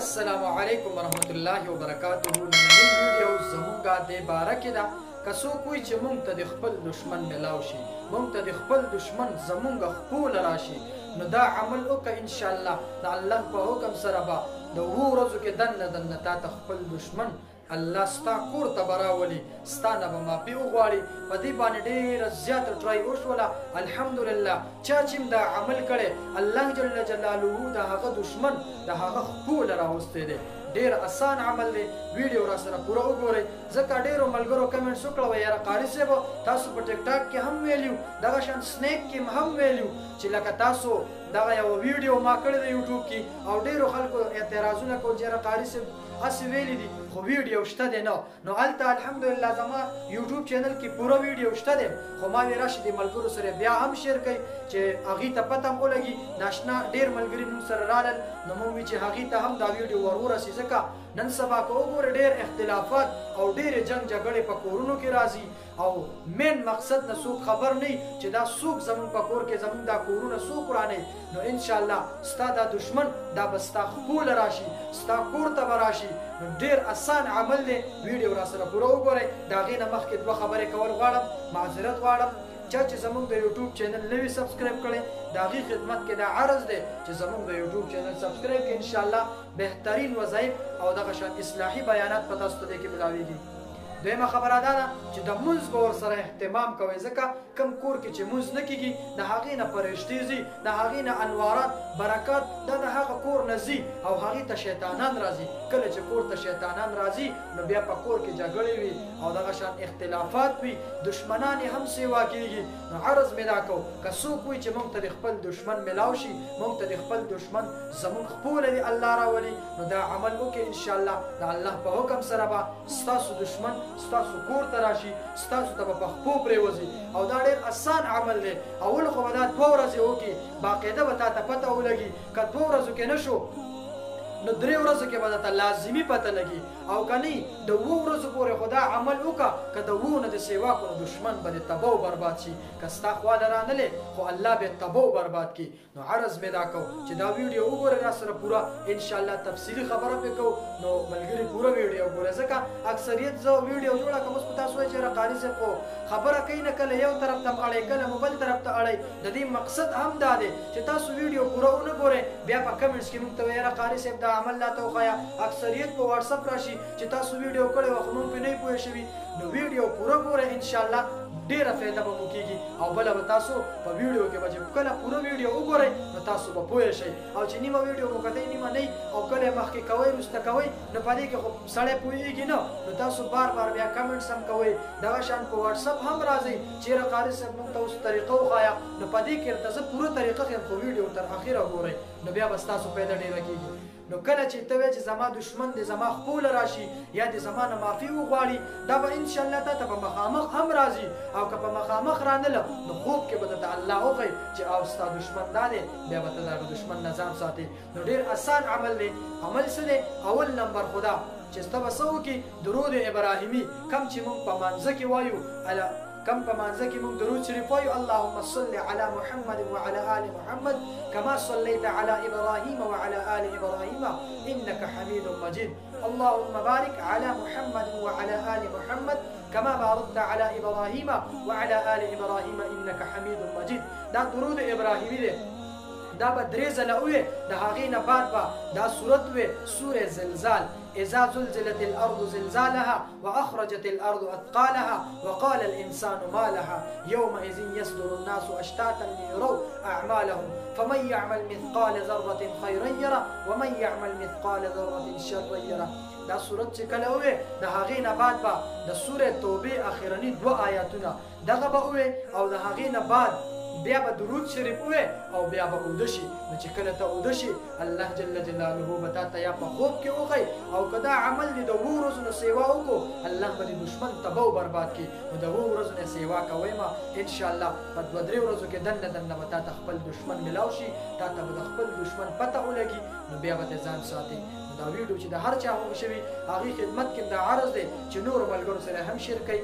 السلام علیکم ورحمت الله وبرکاته. نن ویډیو زمونږه د باره کې ده که څوک وایي چې مونږ ته د خپل دشمن ملاو شي، مونږ ته د خپل دشمن زمونږ خپوله راشي، نو دا عمل وکړه انشاءالله د الله په حکم سره به د 2 ورځو کې دننه تا ته خپل دشمن الله ستا کور ته به راولي، ستا نه به معافي وغواړي. په دې باندې ډېره زیاته ټرای وشوله، الحمدلله چا چې دا عمل کړی الله جل جلاله د هغه دشمن د هغه خپوله راوستی دی. ډېر آسان عمل دی، ویډیو را سره پوره وګورئ. ځکه ډېرو ملګرو کمنټس وکړه وایي یاره قاري صاحب تاسو په ټیک ټاک کې هم ویلي دغه شان سنیک کې هم ویلي چې لکه تاسو دغه یو ویډیو ما کړی دی یوټیوب کې او ډېرو خلکو اعتراضونه کول چې یاره قاري صاحب هسې ویلي دي خو ویډیو شته دی نه. نو هلته الحمدلله زما یوټیوب چینل کې پوره ویډیو شته دی، خو ما وی راشي د ملګرو سره بیا هم شیر کوي چې هغې ته پته هم ولګي. ناشنا ډېر ملګري موږ سره رالل، نو موږ وی چې هغې ته هم دا ویډیو ور ورسي. ځکه نن سبا که وګورې ډېر اختلافات او ډېرې جنګ جګړې په کورونو کې راځي او مین مقصد نه څوک خبر نه چې دا څوک زمونږ په کور کې زمونږ دا کورونه څوک ورانوي. نو انشاءالله ستا دا دشمن دا به ستا خپوله راشي، ستا کور ته به راشي. نو ډېر آسان عمل دی، ویډیو را سره پوره وګورئ. د هغې نه مخکې 2 خبرې کول غواړم، معذرت غواړم. چا چې زمونږ د یوټیوب چینل نوي سبسکرایب کړی د هغې خدمت کې دا عرض دی چې زمونږ د یوټیوب چینل سبسکرایب کړئ، انشاءالله بهترین وظایف او دغه شان اصلاحي بیانات په تاسو ته دې کې ملاویږي. دویمه خبره دا ده چې د مونځ به ورسره اهتمام کوئ، ځکه کم کور کې چې مونځ نه کېږي د هغې نه فرښتې ځي، د هغې نه انوارات برکات دا د هغه کور نه ځي او هغې ته شیطانان راځي. کله چې کور ته شیطانان راځي نو بیا په کور کې جګړې وي او دغه شان اختلافات وي، دشمنان یې هم سیوا کېږي. نو عرض مې دا کو که څوک وایي چې مونږ ته د خپل دشمن ملاو شي، مونږ ته د خپل دشمن زمونږ خپوله دې الله راولي، نو دا عمل وکړئ انشاءالله د الله په حکم سره به ستاسو دشمن ستاسو کور ته راشي، ستاسو ته به په خپو پرېوځي. او دا ډېر آسان عمل دی. اول خو به دا 2 ورځې وکړي، باقاعده به تا ته پته ولګي. که 2 ورځو کې نه شو نو 3 ورځو کې به درته لازمي پته لګي، او که نه د 2 ورځو پورې خو دا عمل وکړه. که د 2 نه د سیوا کړو دشمن به دې تباه و برباد شي، که ستا خواله رانلې خو الله به یې تباه و برباد کړي. نو عرض مې دا کو چې دا ویډیو وګورئ را سره پوره، انشاءالله تفصیلي خبره پرې کوو. نو ملګري پوره ویډیو وګورئ، ځکه اکثریت زه ویډیو جوړه کوم اوس په تاسو وایي چې یاره قاري صاحب خو خبره کوي نه، کله یو طرف ته اړئ کله مو بل طرف ته اړئ. د دې مقصد هم دا دی چې تاسو ویډیو پوره ونه ګورئ بیا په کمنټس کې موږ ته وایي یاره قاري صاحب دا عمل راته وښایه. اکثریت په واتساپ راشي چې تاسو ویډیو کړی وه خو موږ پرې نه یې پوه شوي. نو ویډیو پوره ګورئ انشاءالله ډېره فایده به مو کېږي او بله به تاسو په ویډیو کې به چې کله پوره ویډیو وګورئ نو تاسو به پوه شئ. او چې نیمه ویډیو مو کتئ نیمه نه او کله یې مخکې کوئ وروسته کوئ نو په دې کې خو سړی پوهېږي نه. نو تاسو بار بار بیا کمنټس هم کوئ، دغه شان په واتساپ هم راځئ چې یاره قاري صاحب موږ ته اوس طریقه وښایه. نو په دې کې درته زه پوره طریقه ښیم، خو ویډیو تر اخره ګورئ نو بیا به ستاسو فایده ډېره کېږي. نو کله چې ته وایې چې زما دشمن د زما خپوله راشي یا د زما نه معافي وغواړي، دا به انشاءالله تا ته په مخامخ هم راځي. او که په مخامخ رانله نو خوب کې به درته الله وښیي چې او ستا دشمن دا دی، بیا به ته د هغه دشمن نه ځان ساتې. نو ډېر آسان عمل دی. عمل څه دی؟ اول نمبر خو دا چې ته به څه وکړي درود ابراهیمي کم چې موږ په مانځه کې وایو کم په مانځه کې موږ درود شریف وایو اللهم صل علی محمد وعلى آل محمد كما صليت على إبراهيم وعلى آل إبراهيم إنك حميد مجيد اللهم بارك على محمد وعلى آل محمد كما باركت على إبراهيم وعلى آل إبراهيم إنك حميد مجيد. دا درود ابراهیمي دی. دا به 3 ځله ووایې، د هغې نه بعد به دا صورت ووایې سورې زلزال إذا زلزلت الأرض زلزالها وأخرجت الأرض أثقالها وقال الإنسان ما لها يومئذ يصدر الناس أشتاتا ليروا أعمالهم فمن يعمل مثقال ذرة خيرا يره ومن يعمل مثقال ذرة شرا يره. دا صورت چې کله ووایې د هغې نه بعد به د سورې توبې اخرني 2 آیاتونه دغه به ووایې او د هغې نه بعد بیا به درود شریف ووایې او بیا به اوده شي. نو چې کله ته اوده شي الله جل جلاله به تا ته یا په خوب کې وښیي او که دا عمل دې د 2 ورځو نه سیوا وکړو الله به دې دشمن تباه و برباد کړي. نو د 2 ورځو نه سیوا کوئ ما انشاءالله په 2-3 ورځو کې دننه به تا ته خپل دشمن ملاو شي، تا ته به د خپل دشمن پته ولګي، نو بیا به ته ځان ساتي. دا ویډیو چې د هر چا خوښ شوي هغې خدمت کې دا عرض دی چې نورو ملګرو سره هم شیر کړئ.